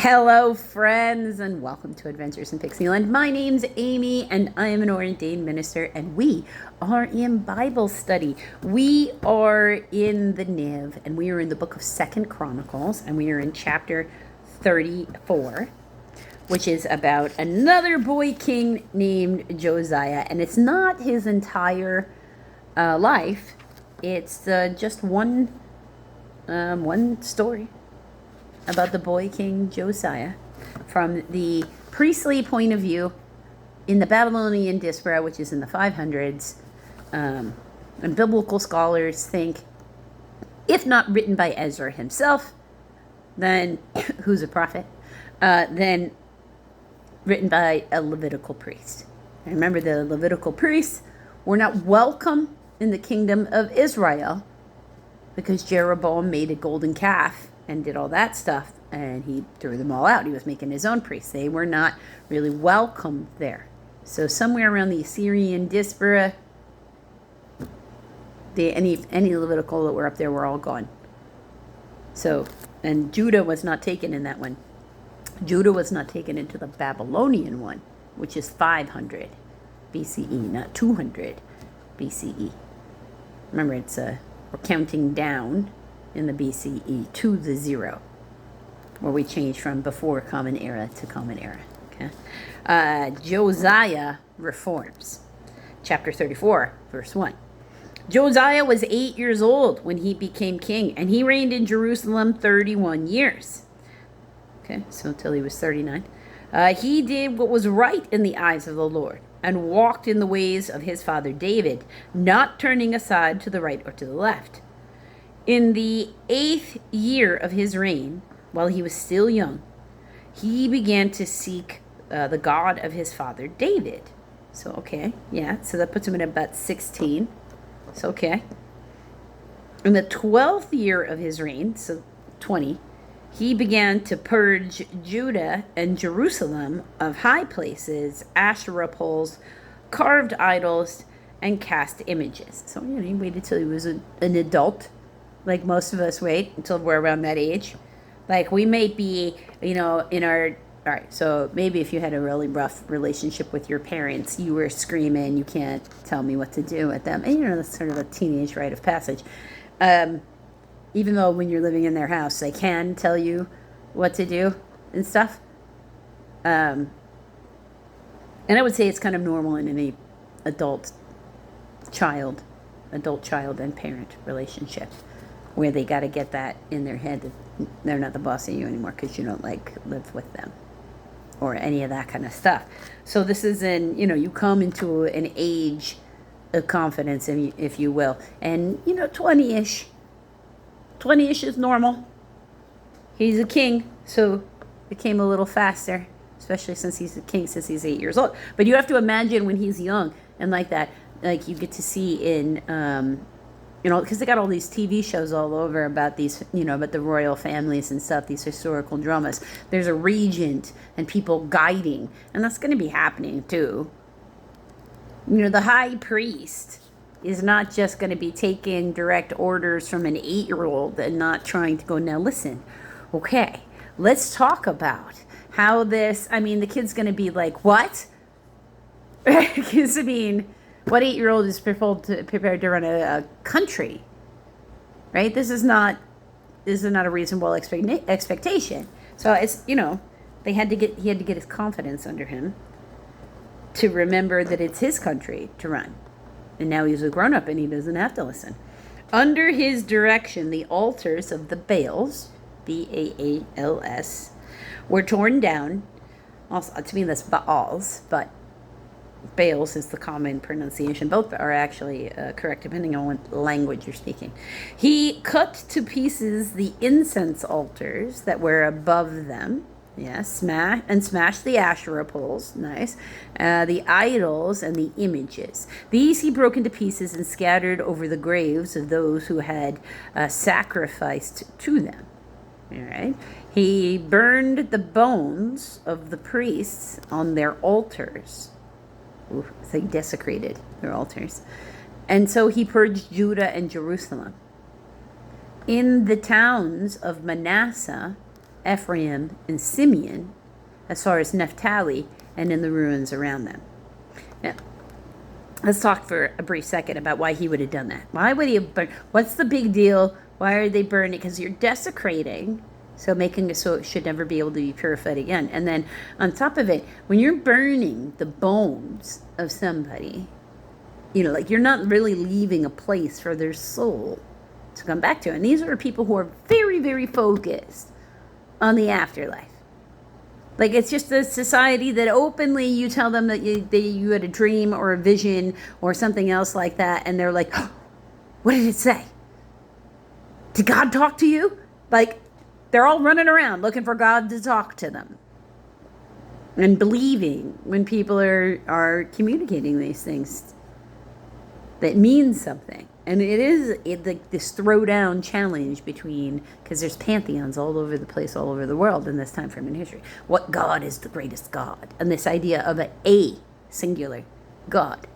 Hello, friends, and welcome to Adventures in Pixieland. My name's Amy, and I am an ordained minister, and we are in Bible study. We are in the NIV, and we are in the book of 2 Chronicles, and we are in chapter 34, which is about another boy king named Josiah, and it's not his entire life. It's just one story about the boy king Josiah from the priestly point of view in the Babylonian diaspora, which is in the 500s. And biblical scholars think, if not written by Ezra himself, then who's a prophet, then written by a Levitical priest. And remember, the Levitical priests were not welcome in the kingdom of Israel because Jeroboam made a golden calf and did all that stuff, and he threw them all out. He was making his own priests. They were not really welcome there. So somewhere around the Assyrian diaspora, any Levitical that were up there were all gone. So, and Judah was not taken in that one. Judah was not taken into the Babylonian one, which is 500 BCE, not 200 BCE. Remember, it's we're counting down in the BCE to the zero, where we change from before Common Era to Common Era. Okay, Josiah reforms. Chapter 34, verse 1. Josiah was 8 years old when he became king, and he reigned in Jerusalem 31 years. Okay, so until he was 39. He did what was right in the eyes of the Lord, and walked in the ways of his father David, not turning aside to the right or to the left. In the 8th year of his reign, while he was still young, he began to seek the God of his father David. So, okay, yeah, so that puts him at about 16. So, okay. In the 12th year of his reign, so 20, he began to purge Judah and Jerusalem of high places, Asherah poles, carved idols, and cast images. So, he waited till he was an adult. Like most of us wait until we're around that age. Like we may be, in our, all right, so maybe if you had a really rough relationship with your parents, you were screaming, you can't tell me what to do with them. And that's sort of a teenage rite of passage. Even though when you're living in their house, they can tell you what to do and stuff. And I would say it's kind of normal in any adult child and parent relationship, where they got to get that in their head that they're not the boss of you anymore because you don't live with them or any of that kind of stuff. So this is you come into an age of confidence, if you will, and 20-ish is normal. He's a king, so it came a little faster, especially since he's a king since he's 8 years old. But you have to imagine when he's young and like that, like you get to see in because they got all these TV shows all over about these, about the royal families and stuff, these historical dramas. There's a regent and people guiding, and that's going to be happening too. The high priest is not just going to be taking direct orders from an 8-year-old and not trying to go, now listen, okay, let's talk about how this, the kid's going to be like, what? Because, what 8-year-old is prepared to run a country, right? This is not a reasonable expectation. So it's he had to get his confidence under him to remember that it's his country to run, and now he's a grown up and he doesn't have to listen. Under his direction, the altars of the Baals, Baals, were torn down. Also, to me, that's Baals, but Baals is the common pronunciation. Both are actually correct depending on what language you're speaking. He cut to pieces the incense altars that were above them. Yes, smashed the Asherah poles. Nice. The idols and the images. These he broke into pieces and scattered over the graves of those who had sacrificed to them. All right. He burned the bones of the priests on their altars. So he desecrated their altars. And so he purged Judah and Jerusalem. In the towns of Manasseh, Ephraim, and Simeon, as far as Naphtali, and in the ruins around them. Now, let's talk for a brief second about why he would have done that. Why would he have burned? What's the big deal? Why are they burning? Because you're desecrating, so making it so it should never be able to be purified again. And then on top of it, when you're burning the bones of somebody, like you're not really leaving a place for their soul to come back to. And these are people who are very, very focused on the afterlife. Like, it's just a society that openly you tell them that you had a dream or a vision or something else like that, and they're like, oh, what did it say? Did God talk to you? Like, they're all running around looking for God to talk to them. And believing when people are communicating these things that means something. And it is this throwdown challenge between, because there's pantheons all over the place, all over the world in this time frame in history. What God is the greatest God? And this idea of a singular God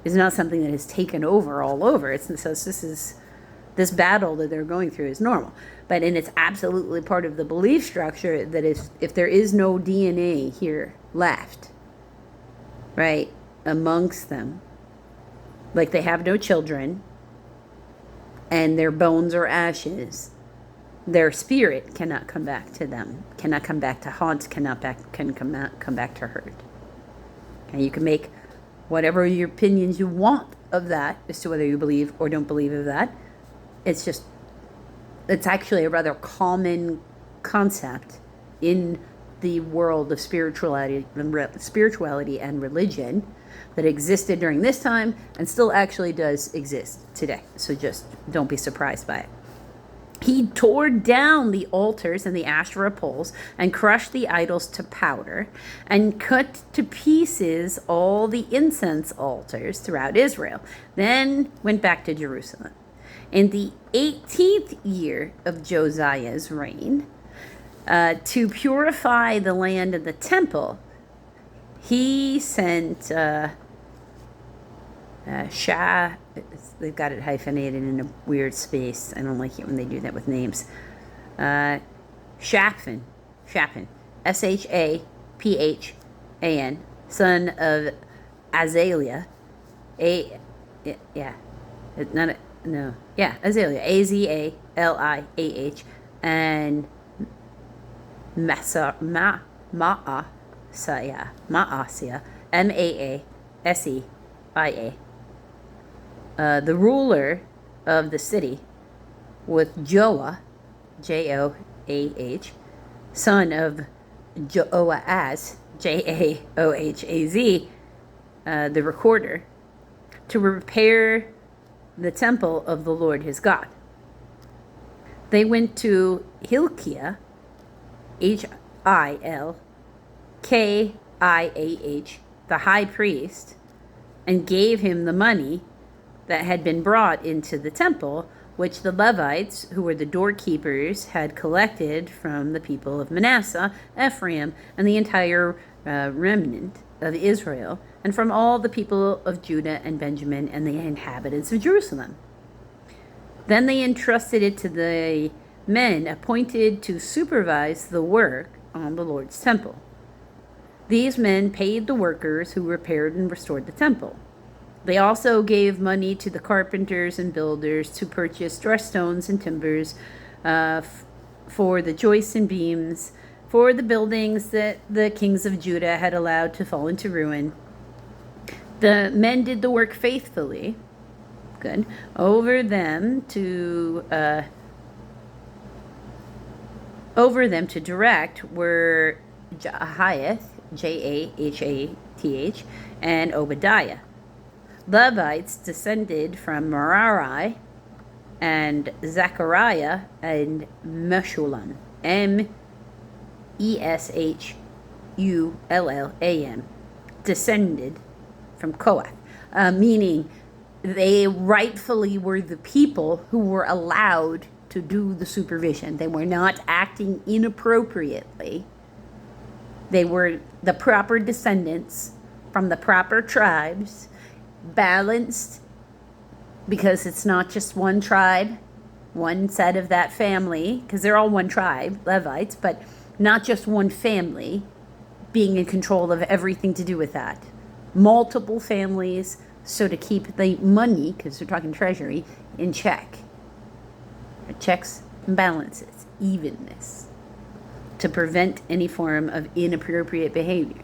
is not something that has taken over all over. This battle that they're going through is normal. And it's absolutely part of the belief structure that if there is no DNA here left, right, amongst them, like they have no children, and their bones are ashes, their spirit cannot come back to them, cannot come back to haunt, can come back to hurt. And you can make whatever your opinions you want of that as to whether you believe or don't believe of that. It's actually a rather common concept in the world of spirituality and religion that existed during this time and still actually does exist today. So just don't be surprised by it. He tore down the altars and the Asherah poles and crushed the idols to powder and cut to pieces all the incense altars throughout Israel. Then went back to Jerusalem. In the 18th year of Josiah's reign, to purify the land and the temple, he sent they've got it hyphenated in a weird space. I don't like it when they do that with names. Shaphan, Shaphan, son of Azaliah, Azaliah, Azaliah, and Maaseiah, Maaseia, the ruler of the city, with Joah, Joah, son of Joahaz, Jaohaz, the recorder, to repair the temple of the Lord his God. They went to Hilkiah, Hilkiah, the high priest, and gave him the money that had been brought into the temple, which the Levites, who were the doorkeepers, had collected from the people of Manasseh, Ephraim, and the entire remnant of Israel, and from all the people of Judah and Benjamin and the inhabitants of Jerusalem. Then they entrusted it to the men appointed to supervise the work on the Lord's temple. These men paid the workers who repaired and restored the temple. They also gave money to the carpenters and builders to purchase dress stones and timbers for the joists and beams, for the buildings that the kings of Judah had allowed to fall into ruin. The men did the work faithfully. Good. Over them to direct were Jahath, Jahath, and Obadiah. Levites descended from Merari and Zechariah and Meshullam, Meshullam, descended from Kohath, meaning they rightfully were the people who were allowed to do the supervision. They were not acting inappropriately. They were the proper descendants from the proper tribes, balanced, because it's not just one tribe one set of that family, because they're all one tribe, Levites, but not just one family being in control of everything to do with that. Multiple families, so to keep the money, because we're talking treasury, in check. Checks and balances, evenness, to prevent any form of inappropriate behavior.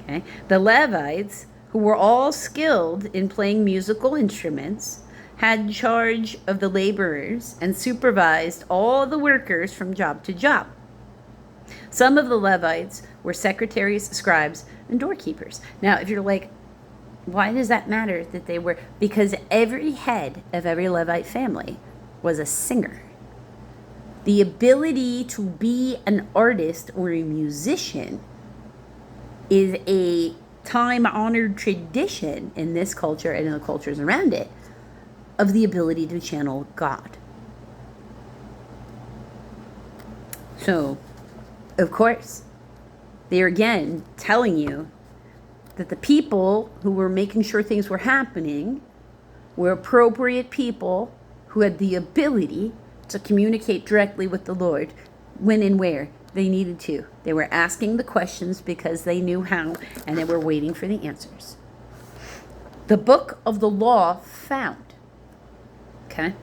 Okay? The Levites, who were all skilled in playing musical instruments, had charge of the laborers and supervised all the workers from job to job. Some of the Levites were secretaries, scribes, and doorkeepers. Now, if you're like, why does that matter that they were? Because every head of every Levite family was a singer. The ability to be an artist or a musician is a time-honored tradition in this culture and in the cultures around it of the ability to channel God. So, of course, they're again telling you that the people who were making sure things were happening were appropriate people who had the ability to communicate directly with the Lord when and where they needed to. They were asking the questions because they knew how, and they were waiting for the answers. The book of the law found. Okay?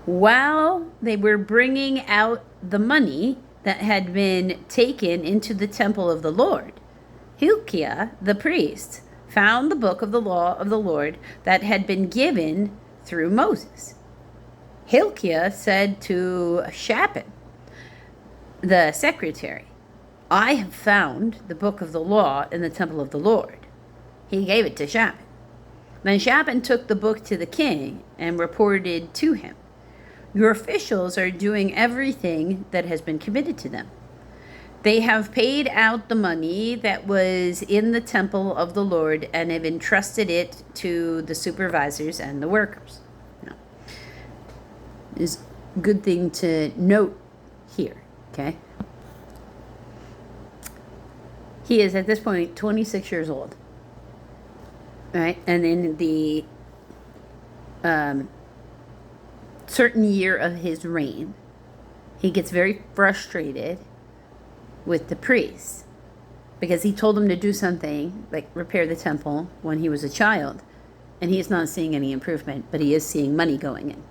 While they were bringing out the money that had been taken into the temple of the Lord, Hilkiah, the priest, found the book of the law of the Lord that had been given through Moses. Hilkiah said to Shaphan, the secretary, I have found the book of the law in the temple of the Lord. He gave it to Shaphan. Then Shaphan took the book to the king and reported to him, your officials are doing everything that has been committed to them. They have paid out the money that was in the temple of the Lord and have entrusted it to the supervisors and the workers. Now, is a good thing to note here, okay? He is at this point 26 years old, right? And in the certain year of his reign, he gets very frustrated with the priests because he told them to do something like repair the temple when he was a child, and he's not seeing any improvement, but he is seeing money going in.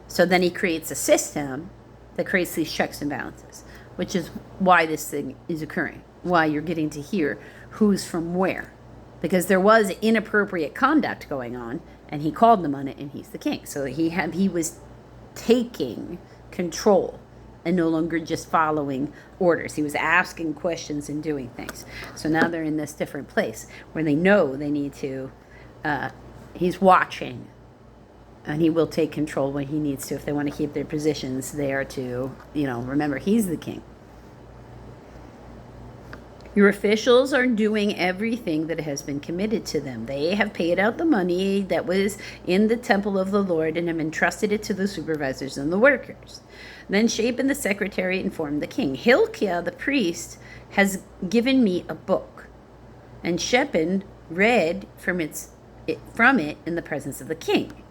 So then he creates a system that creates these checks and balances, which is why this thing is occurring, why you're getting to hear who's from where, because there was inappropriate conduct going on, and he called them on it, and he's the king. So he was taking control and no longer just following orders. He was asking questions and doing things. So now they're in this different place where they know they need to, he's watching, and he will take control when he needs to. If they want to keep their positions there to, remember, he's the king. Your officials are doing everything that has been committed to them. They have paid out the money that was in the temple of the Lord and have entrusted it to the supervisors and the workers. Then Shaphan the secretary informed the king, Hilkiah the priest has given me a book. And Shaphan read from it in the presence of the king.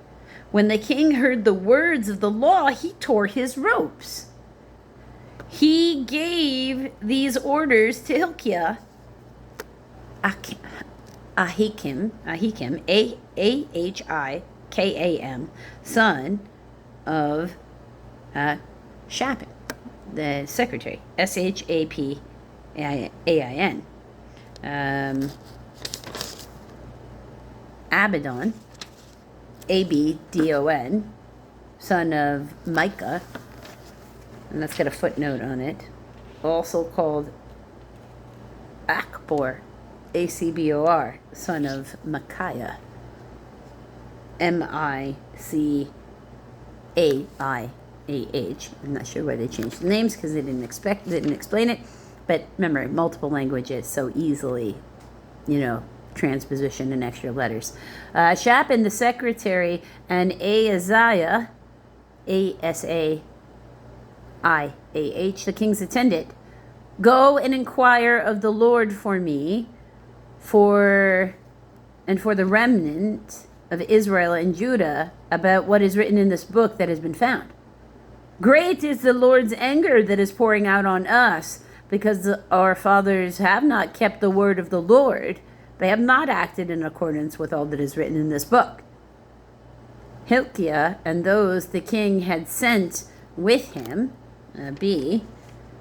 When the king heard the words of the law, he tore his robes. He gave these orders to Hilkiah, Ahikam, Ahikam, son of Shaphan, the secretary, Shaphain, Abaddon, Abdon, son of Micah, and that's got a footnote on it, also called Akbor, Acbor, son of Micaiah, Micaiah. I'm not sure why they changed the names because they didn't explain it, but remember, multiple languages, so easily, transposition and extra letters. Shaphan the secretary and Ahaziah, Asaiah, the king's attendant, go and inquire of the Lord for me, for the remnant of Israel and Judah about what is written in this book that has been found. Great is the Lord's anger that is pouring out on us, because our fathers have not kept the word of the Lord. They have not acted in accordance with all that is written in this book. Hilkiah and those the king had sent with him, B,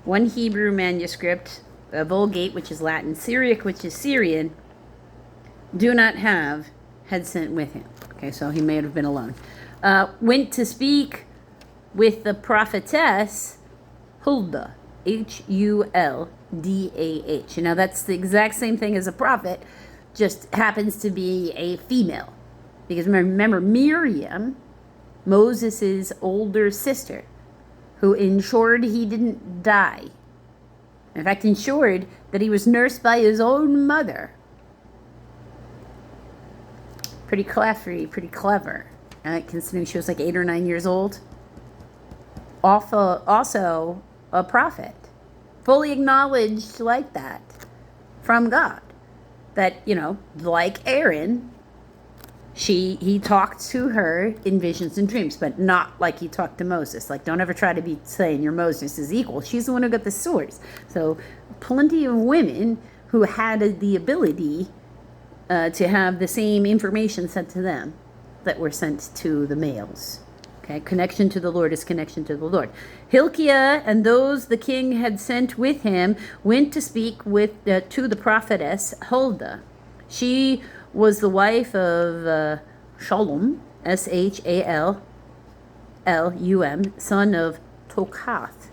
one Hebrew manuscript, Vulgate, which is Latin, Syriac, which is Syrian, do not have, had sent with him. Okay, so he may have been alone. Went to speak with the prophetess Huldah, Huldah. Now that's the exact same thing as a prophet, just happens to be a female. Because remember, Miriam, Moses' older sister, who ensured he didn't die. In fact, ensured that he was nursed by his own mother. Pretty clever. Considering she was like 8 or 9 years old. Also a prophet. Fully acknowledged like that from God. That, like Aaron, he talked to her in visions and dreams, but not like he talked to Moses. Like, don't ever try to be saying your Moses' equal. She's the one who got the source. So plenty of women who had the ability to have the same information sent to them that were sent to the males. Okay, connection to the Lord is connection to the Lord. Hilkiah and those the king had sent with him went to speak to the prophetess Huldah. She was the wife of Shallum, Shalum, son of Tokath,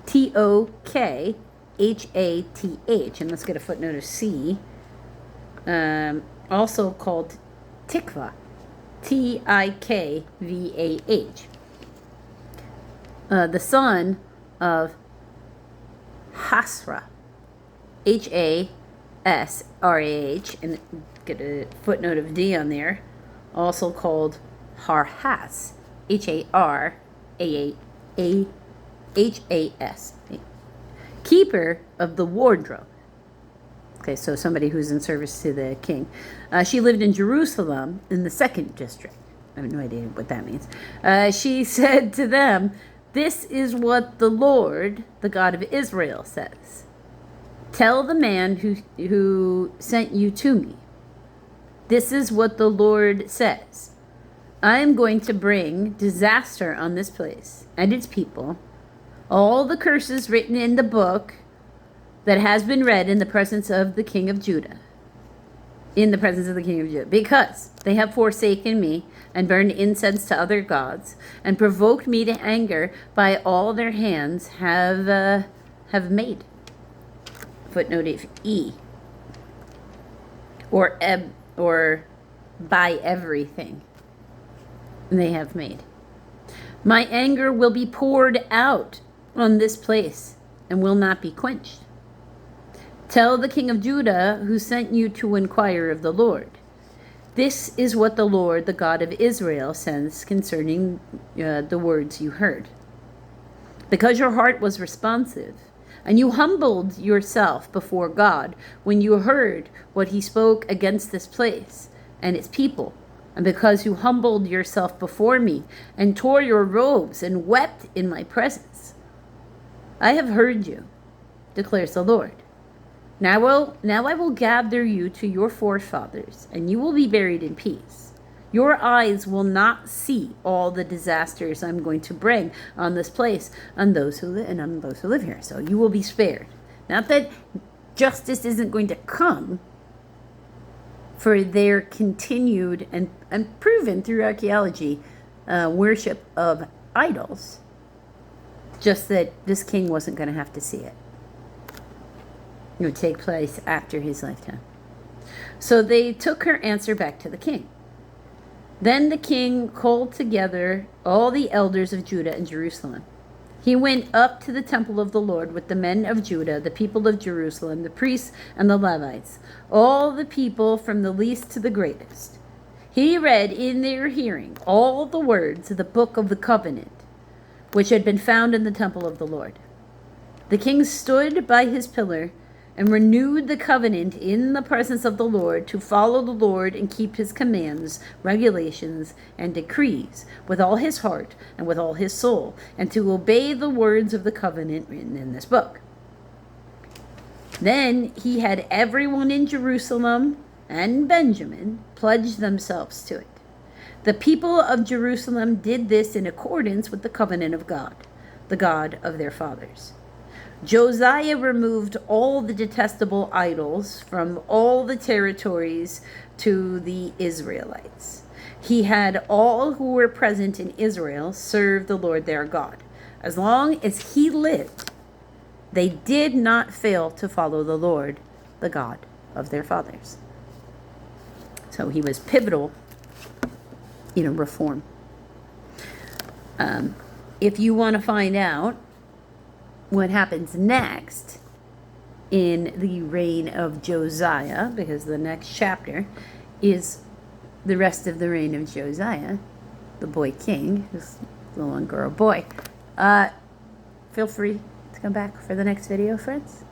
Tokhath, and let's get a footnote of C, also called Tikvah, Tikvah, the son of Hasrah, Hasrah, and get a footnote of D on there, also called Harhas, Harahas, keeper of the wardrobe. Okay, so somebody who's in service to the king. She lived in Jerusalem in the 2nd district. I have no idea what that means. She said to them, "This is what the Lord, the God of Israel, says. Tell the man who sent you to me. This is what the Lord says. I am going to bring disaster on this place and its people, all the curses written in the book that has been read in the presence of the king of Judah. Because they have forsaken me and burned incense to other gods and provoked me to anger by all their hands have made." Footnote of E. Or by everything they have made. "My anger will be poured out on this place and will not be quenched. Tell the king of Judah who sent you to inquire of the Lord. This is what the Lord, the God of Israel, says concerning the words you heard. Because your heart was responsive, and you humbled yourself before God when you heard what he spoke against this place and its people, and because you humbled yourself before me and tore your robes and wept in my presence. I have heard you, declares the Lord. Now I will gather you to your forefathers, and you will be buried in peace. Your eyes will not see all the disasters I'm going to bring on this place on those who live here. So you will be spared. Not that justice isn't going to come for their continued and proven through archaeology worship of idols. Just that this king wasn't going to have to see it. It would take place after his lifetime. So they took her answer back to the king. Then the king called together all the elders of Judah and Jerusalem. He went up to the temple of the Lord with the men of Judah, the people of Jerusalem, the priests and the Levites, all the people from the least to the greatest. He read in their hearing all the words of the book of the covenant, which had been found in the temple of the Lord. The king stood by his pillar and renewed the covenant in the presence of the Lord to follow the Lord and keep his commands, regulations, and decrees with all his heart and with all his soul, and to obey the words of the covenant written in this book. Then he had everyone in Jerusalem and Benjamin pledge themselves to it. The people of Jerusalem did this in accordance with the covenant of God, the God of their fathers. Josiah removed all the detestable idols from all the territories to the Israelites. He had all who were present in Israel serve the Lord their God. As long as he lived, they did not fail to follow the Lord, the God of their fathers. So he was pivotal in a reform. If you want to find out what happens next in the reign of Josiah, because the next chapter is the rest of the reign of Josiah, the boy king, who's no longer a boy, feel free to come back for the next video, friends.